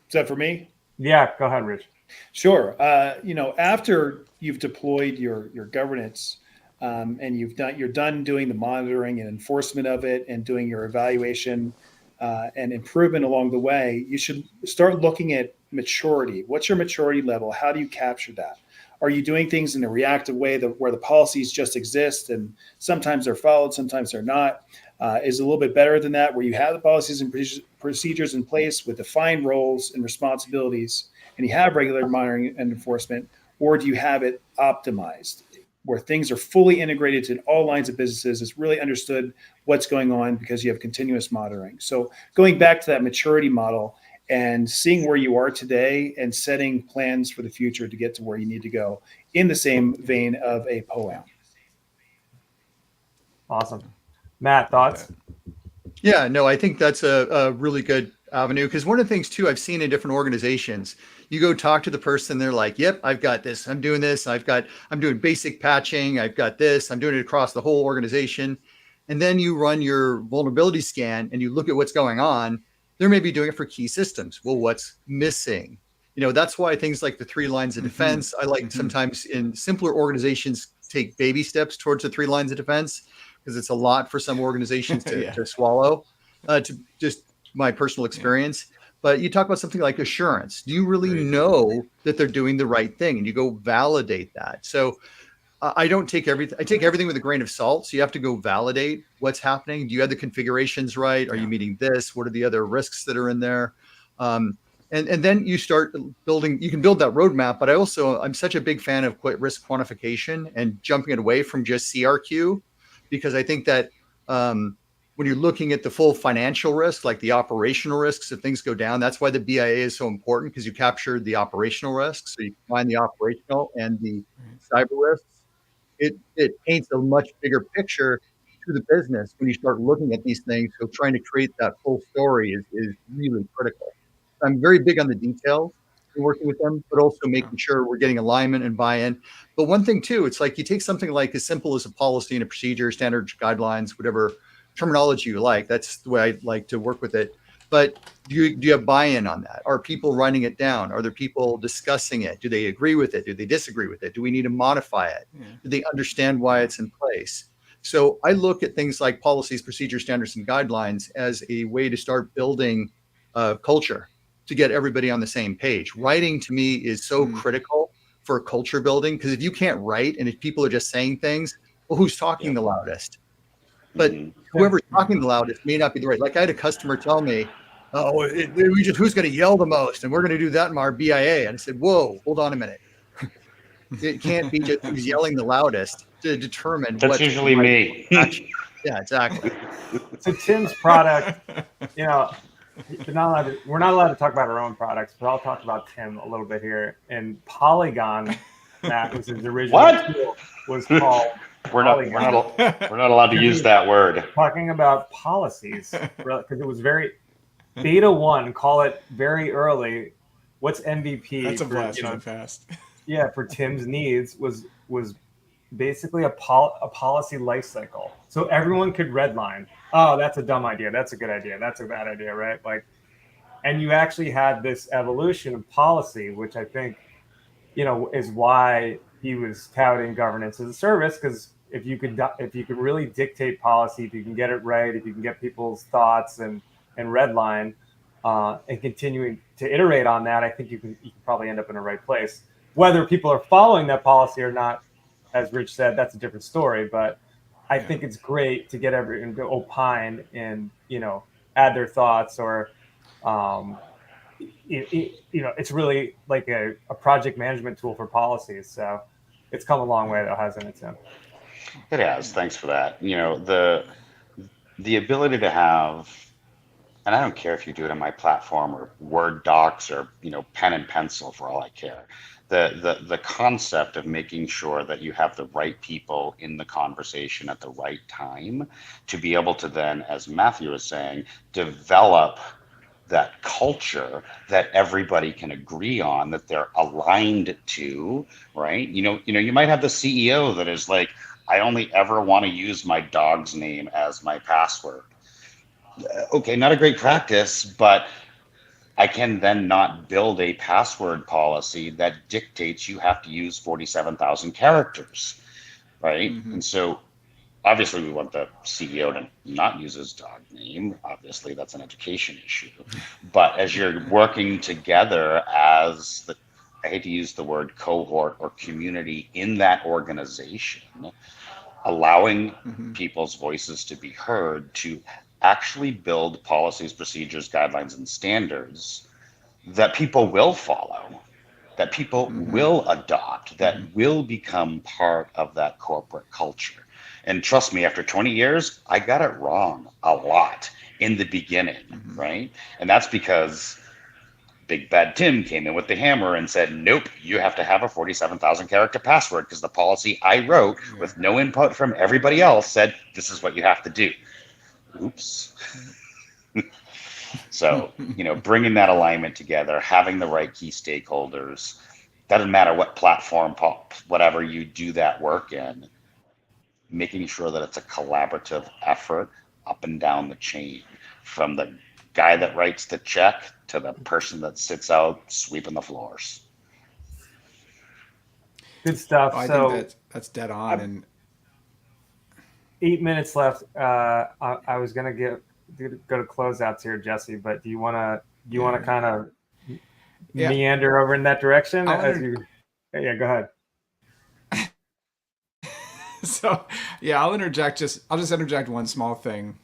Is that for me? Yeah, go ahead, Rich. Sure. After you've deployed your governance, and you're done doing the monitoring and enforcement of it and doing your evaluation and improvement along the way, you should start looking at maturity. What's your maturity level? How do you capture that? Are you doing things in a reactive way where the policies just exist and sometimes they're followed, sometimes they're not? Is a little bit better than that, where you have the policies and procedures in place with defined roles and responsibilities, and you have regular monitoring and enforcement? Or do you have it optimized, where things are fully integrated to all lines of businesses? It's really understood what's going on because you have continuous monitoring. So going back to that maturity model and seeing where you are today and setting plans for the future to get to where you need to go in the same vein of a poem. Awesome. Matt, thoughts? Yeah, no, I think that's a really good avenue, because one of the things too I've seen in different organizations, you go talk to the person, they're like, yep, I've got this, I'm doing this, I'm doing basic patching, I've got this, I'm doing it across the whole organization. And then you run your vulnerability scan and you look at what's going on. They're maybe doing it for key systems. Well, what's missing? That's why things like the 3 lines of defense, I like sometimes in simpler organizations take baby steps towards the 3 lines of defense, because it's a lot for some organizations to swallow, to just my personal experience. But you talk about something like assurance. Do you really know that they're doing the right thing? And you go validate that. So I don't take everything. I take everything with a grain of salt. So you have to go validate what's happening. Do you have the configurations right? Are you meeting this? What are the other risks that are in there? And then you start building. You can build that roadmap. But I'm such a big fan of risk quantification and jumping it away from just CRQ, because I think that when you're looking at the full financial risk, like the operational risks, if things go down, that's why the BIA is so important, because you capture the operational risks. So you combine the operational and the cyber risks. It paints a much bigger picture to the business when you start looking at these things. So trying to create that full story is really critical. I'm very big on the details in working with them, but also making sure we're getting alignment and buy-in. But one thing too, it's like you take something like as simple as a policy and a procedure, standards, guidelines, whatever terminology you like. That's the way I like to work with it. But do you have buy-in on that? Are people writing it down? Are there people discussing it? Do they agree with it? Do they disagree with it? Do we need to modify it? Do they understand why it's in place? So I look at things like policies, procedures, standards, and guidelines as a way to start building culture, to get everybody on the same page. Writing to me is so critical for culture building, because if you can't write and if people are just saying things, well, who's talking the loudest? But whoever's talking the loudest may not be the right. Like I had a customer tell me, "Oh, who's going to yell the most, and we're going to do that in our BIA." And I said, "Whoa, hold on a minute. It can't be just who's yelling the loudest to determine That's what's usually right me. action." Yeah, exactly. So Tim's product, we're not allowed to talk about our own products, but I'll talk about Tim a little bit here. And Polygon, that was his original tool, was called We're not allowed to use that word. Talking about policies, because it was very beta 1, call it very early. What's MVP? That's a blast from the past. Yeah, for Tim's needs was basically a policy life cycle. So everyone could redline. Oh, that's a dumb idea. That's a good idea. That's a bad idea, right? Like, and you actually had this evolution of policy, which I think, is why he was touting governance as a service. Because if you could really dictate policy, if you can get it right, if you can get people's thoughts and redline, and continuing to iterate on that, I think you can probably end up in the right place. Whether people are following that policy or not, as Rich said, that's a different story. But I think it's great to get everyone to opine and add their thoughts or it's really like a project management tool for policies. So it's come a long way, though, hasn't it, Tim? It has. Thanks for that. The ability to have, and I don't care if you do it on my platform or Word docs or pen and pencil for all I care. The concept of making sure that you have the right people in the conversation at the right time to be able to then, as Matthew was saying, develop that culture that everybody can agree on, that they're aligned to, right? You might have the CEO that is like, I only ever want to use my dog's name as my password. Okay, not a great practice, but I can then not build a password policy that dictates you have to use 47,000 characters, right? And so obviously we want the CEO to not use his dog name. Obviously that's an education issue. But as you're working together as I hate to use the word cohort or community in that organization, allowing people's voices to be heard to actually build policies, procedures, guidelines, and standards that people will follow, that people will adopt, that will become part of that corporate culture. And trust me, after 20 years, I got it wrong a lot in the beginning, right? And that's because Big Bad Tim came in with the hammer and said, nope, you have to have a 47,000 character password because the policy I wrote with no input from everybody else said, this is what you have to do. Oops. So, bringing that alignment together, having the right key stakeholders, doesn't matter what platform, whatever you do that work in, making sure that it's a collaborative effort up and down the chain, from the guy that writes the check to the person that sits out sweeping the floors. Good stuff. I so think that's dead on. And 8 minutes left. I was gonna go to closeouts here, Jesse, but do you want to kind of meander over in that direction? Yeah, go ahead. So I'll just interject one small thing.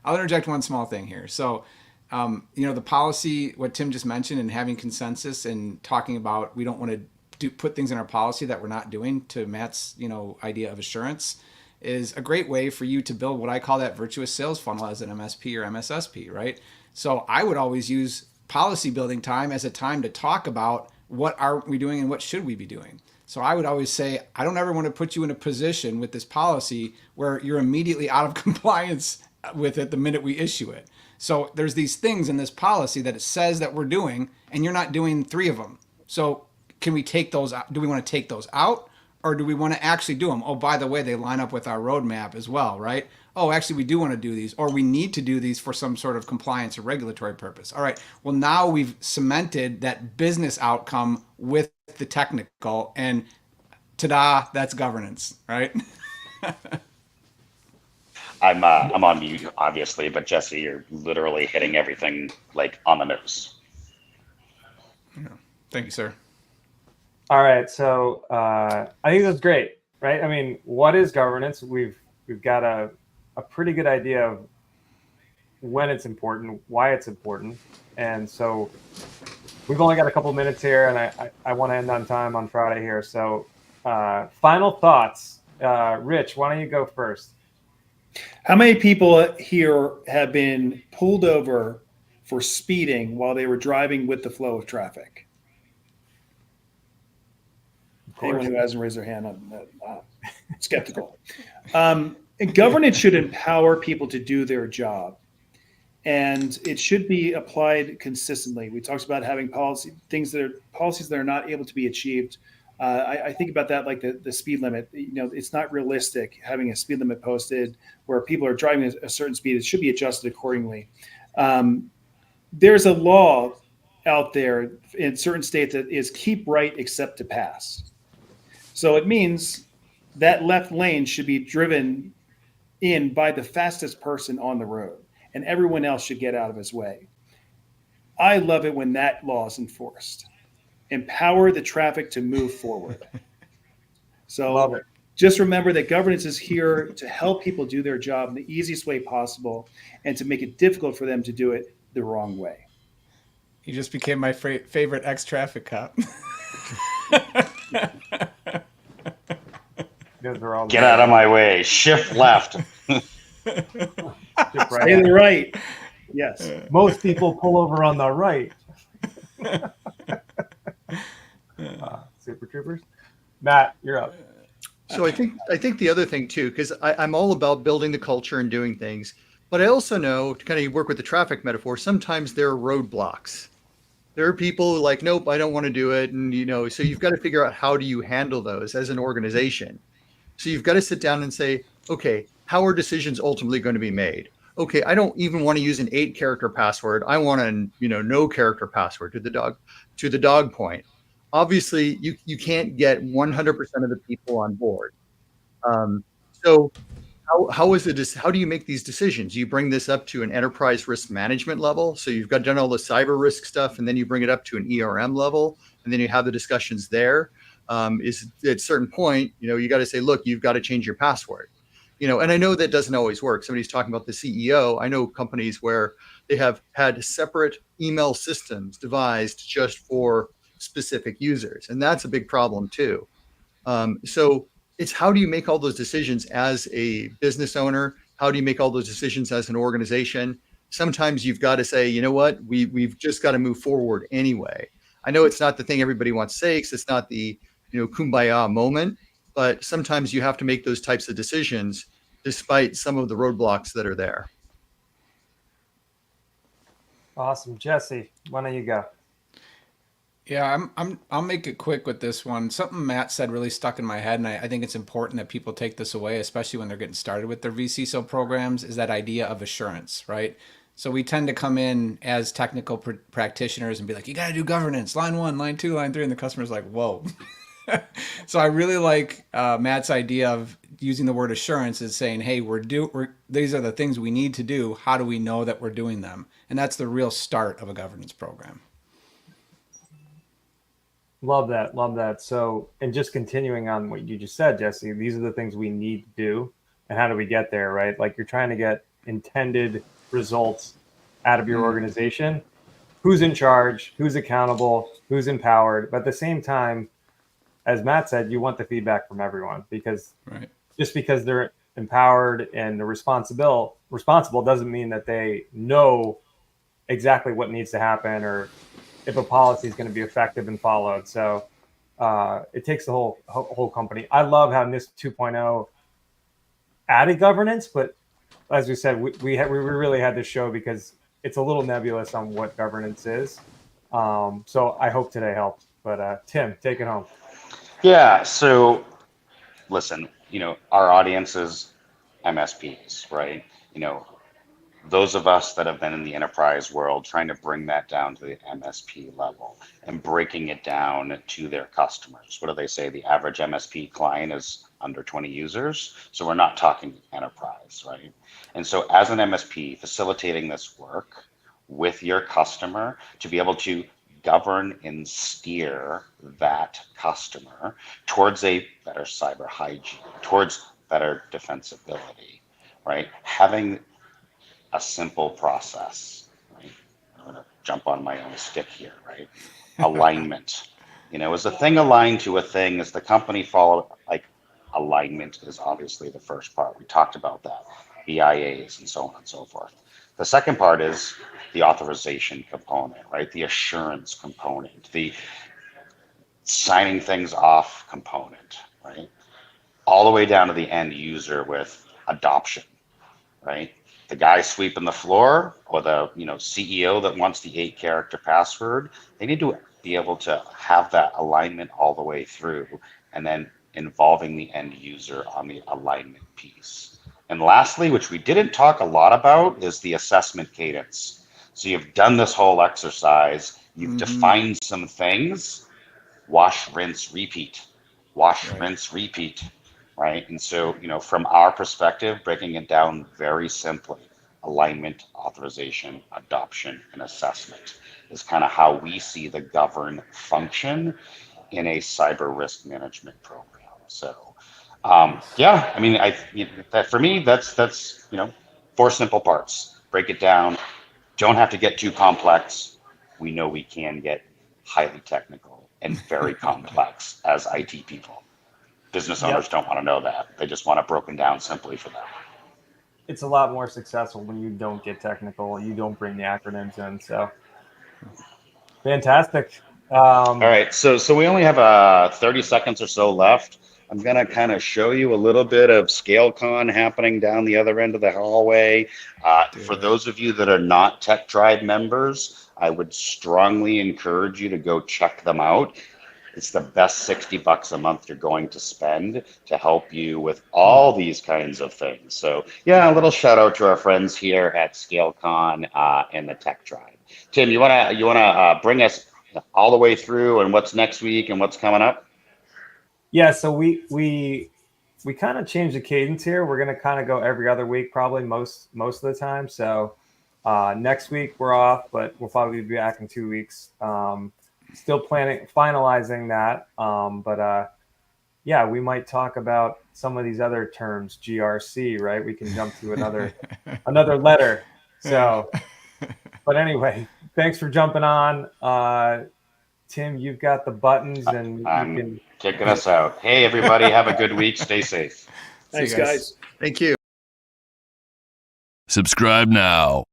I'll interject one small thing here. So the policy, what Tim just mentioned, and having consensus and talking about, we don't want to put things in our policy that we're not doing, to Matt's idea of assurance, is a great way for you to build what I call that virtuous sales funnel as an MSP or MSSP, right? So I would always use policy building time as a time to talk about what are we doing and what should we be doing. So I would always say, I don't ever want to put you in a position with this policy where you're immediately out of compliance with it the minute we issue it. So there's these things in this policy that it says that we're doing, and you're not doing 3 of them. So can we take those out? Do we want to take those out, or do we want to actually do them? Oh, by the way, they line up with our roadmap as well, right? Oh, actually, we do want to do these, or we need to do these for some sort of compliance or regulatory purpose. All right. Well, now we've cemented that business outcome with the technical, and ta-da, that's governance, right? I'm on mute, obviously, but Jesse, you're literally hitting everything like on the nose. Thank you, sir. All right, so I think that's great, right? I mean, what is governance? We've got a pretty good idea of when it's important, why it's important, and so we've only got a couple minutes here, and I want to end on time on Friday here. So, final thoughts, Rich. Why don't you go first? How many people here have been pulled over for speeding while they were driving with the flow of traffic? Anyone who hasn't raised their hand, I'm skeptical. Governance should empower people to do their job, and it should be applied consistently. We talked about having policies that are not able to be achieved. I think about that like the speed limit. It's not realistic having a speed limit posted where people are driving a certain speed. It should be adjusted accordingly. There's a law out there in certain states that is keep right except to pass. So it means that left lane should be driven in by the fastest person on the road. and everyone else should get out of his way. I love it when that law is enforced. Empower the traffic to move forward. Love So it. just remember that governance is here to help people do their job in the easiest way possible and to make it difficult for them to do it the wrong way. You just became my favorite ex-traffic cop. Those are all the Get out of best. my way. Shift left. Ship right Stay to the at. right. Yes. Most people pull over on the right. Super Troopers. Matt, you're up. So I think the other thing too, because I'm all about building the culture and doing things, but I also know to kind of work with the traffic metaphor. Sometimes there are roadblocks. There are people like, nope, I don't want to do it, and so you've got to figure out how do you handle those as an organization. So you've got to sit down and say, okay, how are decisions ultimately going to be made? Okay, I don't even want to use an 8-character password. I want a no character password to the dog point. Obviously, you can't get 100% of the people on board. So how do you make these decisions? You bring this up to an enterprise risk management level. So you've got done all the cyber risk stuff, and then you bring it up to an ERM level, and then you have the discussions there. Is at a certain point, you got to say, look, you've got to change your password. And I know that doesn't always work. Somebody's talking about the CEO. I know companies where they have had separate email systems devised just for specific users, and that's a big problem too. So it's how do you make all those decisions as a business owner? How do you make all those decisions as an organization? Sometimes you've got to say, you know what, we've just got to move forward anyway. I know it's not the thing everybody wants to say, 'cause it's not the kumbaya moment, but sometimes you have to make those types of decisions despite some of the roadblocks that are there. Awesome. Jesse, why don't you go? Yeah, I'll make it quick with this one. Something Matt said really stuck in my head, and I think it's important that people take this away, especially when they're getting started with their VCSO programs, is that idea of assurance, right? So we tend to come in as technical practitioners and be like, you got to do governance, line 1, line 2, line 3, and the customer's like, whoa. So I really like Matt's idea of using the word assurance as saying, hey, these are the things we need to do. How do we know that we're doing them? And that's the real start of a governance program. Love that. Love that. So, and just continuing on what you just said, Jesse, these are the things we need to do. And how do we get there, right? Like you're trying to get intended results out of your organization. Who's in charge? Who's accountable? Who's empowered? But at the same time, as Matt said, you want the feedback from everyone, because just because they're empowered and they're responsible doesn't mean that they know exactly what needs to happen or if a policy is going to be effective and followed. So it takes the whole company. I love how NIST 2.0 added governance, but as we said, we really had this show because it's a little nebulous on what governance is. So I hope today helped. But Tim, take it home. Yeah, so listen, our audience is MSPs, right? Those of us that have been in the enterprise world trying to bring that down to the MSP level and breaking it down to their customers. What do they say? The average MSP client is under 20 users. So we're not talking enterprise, right? And so as an MSP, facilitating this work with your customer to be able to govern and steer that customer towards a better cyber hygiene, towards better defensibility, right? Having a simple process, right? I'm going to jump on my own stick here, right? Alignment. Is the thing aligned to a thing? Is the company follow? Like, alignment is obviously the first part. We talked about that, BIAs and so on and so forth. The second part is the authorization component, right? The assurance component, the signing things off component, right? All the way down to the end user with adoption, right? The guy sweeping the floor or the CEO that wants the 8-character password, they need to be able to have that alignment all the way through, and then involving the end user on the alignment piece. And lastly, which we didn't talk a lot about, is the assessment cadence. So you've done this whole exercise, you've defined some things, wash, rinse, repeat, wash, rinse, repeat. Right. And so, from our perspective, breaking it down very simply, alignment, authorization, adoption, and assessment is kind of how we see the govern function in a cyber risk management program. So, yeah, I mean, that for me, that's four simple parts. Break it down. Don't have to get too complex. We know we can get highly technical and very complex as IT people. Business owners Yep. don't want to know that. They just want it broken down simply for them. It's a lot more successful when you don't get technical. You don't bring the acronyms in. So fantastic. All right, so we only have 30 seconds or so left. I'm gonna kind of show you a little bit of ScaleCon happening down the other end of the hallway. For those of you that are not Tech Tribe members, I would strongly encourage you to go check them out. It's the best $60 a month you're going to spend to help you with all these kinds of things. So yeah, a little shout out to our friends here at ScaleCon and the Tech Tribe. Tim, you wanna bring us all the way through and what's next week and what's coming up? Yeah, so we kind of changed the cadence here. We're gonna kind of go every other week, probably most of the time. So next week we're off, but we'll probably be back in 2 weeks. Still finalizing that. But yeah, we might talk about some of these other terms, GRC, right? We can jump to another letter. So, but anyway, thanks for jumping on. Tim, you've got the buttons and you I'm can. kicking us out. Hey, everybody, have a good week. Stay safe. Thanks, guys. guys. Thank you. Subscribe now.